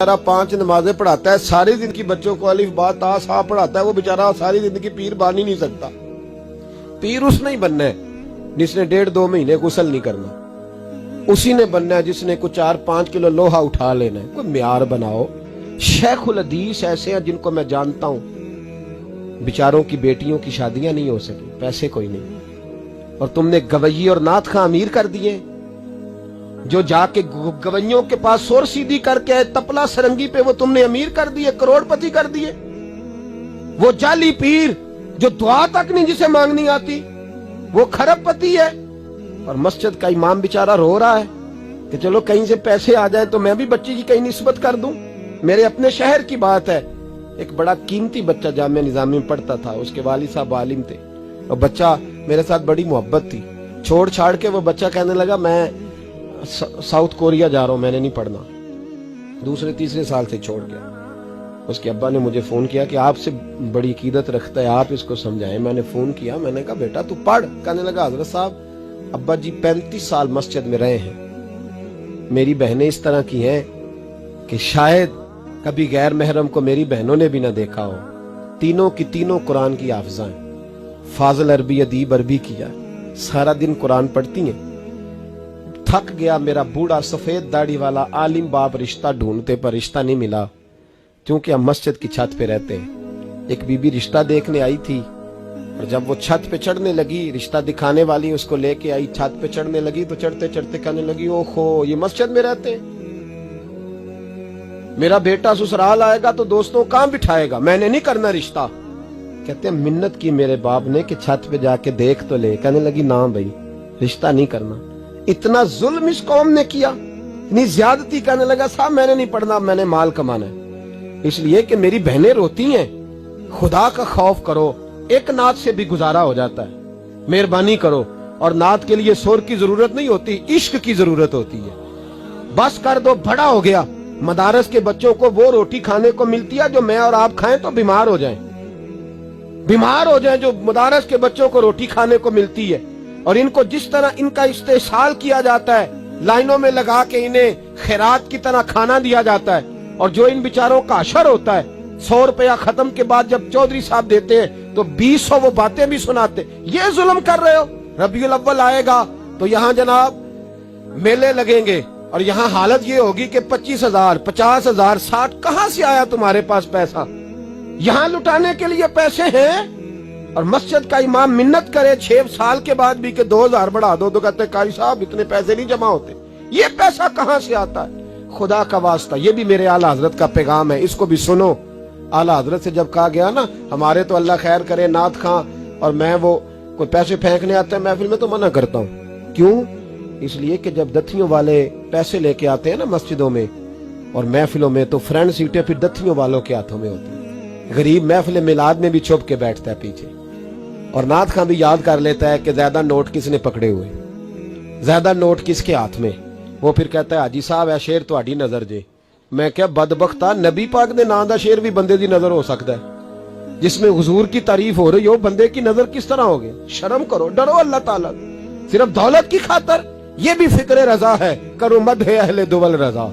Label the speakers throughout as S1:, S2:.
S1: 5 नमाजें पढ़ाता है, सारी जिंदगी बच्चों को अलिफ बा ता सा पढ़ाता है, वो बेचारा सारी जिंदगी पीर बन ही नहीं सकता। पीर उसने ही बनना है जिसने 1.5-2 महीने गुस्ल नहीं करना, उसी ने बनना है जिसने कुछ 4-5 किलो लोहा उठा लेना है। कोई म्यार बनाओ। शेखुल हदीस ऐसे हैं जिनको मैं जानता हूं, बेचारों की बेटियों की शादियां नहीं हो सकी, पैसे कोई नहीं, और तुमने गवैये और नाथ खां अमीर कर दिए, जो जाके गवैयों के पास सोर सीधी करके तपला सरंगी पे वो तुमने अमीर कर दिए, करोड़पति कर दिए। वो जाली पीर जो दुआ तक नहीं जिसे मांगनी आती, वो खरबपति है। और मस्जिद का इमाम बेचारा रो रहा है कि चलो कहीं से पैसे आ जाए तो मैं भी बच्ची की कहीं निस्बत कर दूं। मेरे अपने शहर की बात है, एक बड़ा कीमती बच्चा जामिया निजामी में पढ़ता था, उसके वालिद साहब आलिम थे, और बच्चा मेरे साथ बड़ी मोहब्बत थी। छोड़ छाड़ के वो बच्चा कहने लगा मैं साउथ कोरिया जा रहा हूं, मैंने नहीं पढ़ना। 2-3 साल से छोड़ गया। उसके अब्बा ने मुझे फोन किया कि आपसे बड़ी अकीदत रखता है, आप इसको समझाएं। मैंने फोन किया, मैंने कहा बेटा तू पढ़। कहने लगा हजरत साहब अब्बा जी 35 साल मस्जिद में रहे हैं, मेरी बहनें इस तरह की हैं कि शायद कभी गैर महरम को मेरी बहनों ने भी ना देखा हो। तीनों की तीनों कुरान की हाफिज़ा हैं, फाजिल अरबी अदीब अरबी किया, सारा दिन कुरान पढ़ती हैं। थक गया मेरा बूढ़ा सफेद दाढ़ी वाला आलिम बाप रिश्ता ढूंढते पर रिश्ता नहीं मिला, क्योंकि हम मस्जिद की छत पे रहते हैं। एक बीबी रिश्ता देखने आई थी, और जब वो छत पे चढ़ने लगी, रिश्ता दिखाने वाली उसको लेके आई, छत पे चढ़ने लगी तो चढ़ते चढ़ते कहने लगी ओहो ये मस्जिद में रहते हैं, मेरा बेटा ससुराल आएगा तो दोस्तों कहां बिठाएगा, मैंने नहीं करना रिश्ता। कहते हैं मिन्नत की मेरे बाप ने कि छत पे जाके देख तो ले। कहने लगी ना भाई रिश्ता नहीं करना। इतना जुल्म इस कौम ने किया, इतनी ज्यादती। कहने लगा साहब मैंने नहीं पढ़ना, मैंने माल कमाना है, इसलिए कि मेरी बहनें रोती हैं। खुदा का खौफ करो, एक नात से भी गुजारा हो जाता है, मेहरबानी करो। और नात के लिए शोर की जरूरत नहीं होती, इश्क की जरूरत होती है। बस कर दो, बड़ा हो गया। मदारस के बच्चों को वो रोटी खाने को मिलती है जो मैं और आप खाएं तो बीमार हो जाएं, बीमार हो जाएं, जो मदारस के बच्चों को रोटी खाने को मिलती है। और इनको जिस तरह इनका इस्तेसाल किया जाता है, लाइनों में लगा के इन्हें खैरात की तरह खाना दिया जाता है, और जो इन बेचारों का अशर होता है, 100 रुपया खत्म के बाद जब चौधरी साहब देते हैं तो 200 वो बातें भी सुनाते। ये जुल्म कर रहे हो। रबीउल अव्वल आएगा तो यहाँ जनाब मेले लगेंगे, और यहाँ हालत ये होगी कि 25,000, 50,000, 60 कहां से आया तुम्हारे पास पैसा? यहाँ लुटाने के लिए पैसे हैं। और मस्जिद का इमाम मिन्नत करे 6 साल के बाद भी कि 2,000 बढ़ा दो, तो कहते कारी साहब इतने पैसे नहीं जमा होते। ये पैसा कहां से आता है? खुदा का वास्ता, ये भी मेरे आला हजरत का पैगाम है, इसको भी सुनो। आला हजरत से जब कहा गया ना हमारे तो अल्लाह खैर करे नाथ खां और मैं वो कोई पैसे फेंकने आते हैं महफिल में तो मना करता हूँ। क्यों? इसलिए कि जब दथियों वाले पैसे लेके आते हैं ना मस्जिदों में और महफिलों में, तो फ्रंट सीटें फिर दथियों वालों के हाथों में होती है। गरीब महफिल मिलाद में भी छुप के बैठता है पीछे, और नाथ खां भी याद कर लेता है कि ज्यादा नोट किसने पकड़े हुए, ज्यादा नोट किसके हाथ में। वो फिर कहता है हाजी साहब है शेर तुहाडी नजर जे। मैं क्या बदबख्ता, नबी पाक दे नां दा शेर भी बंदे दी नजर हो सकता है, जिसमें हुजूर की तारीफ हो रही हो, बंदे की नजर किस तरह हो गई? शर्म करो, डरो अल्लाह ताला। सिर्फ दौलत की खातर ये भी फिक्र रजा है, करूं मद है अहले दुवल रजा,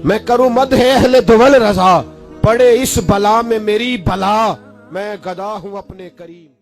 S1: मैं करूं मद है अहले दुवल रजा, पड़े इस बला में मेरी भला, मैं गदा हूं अपने करीम।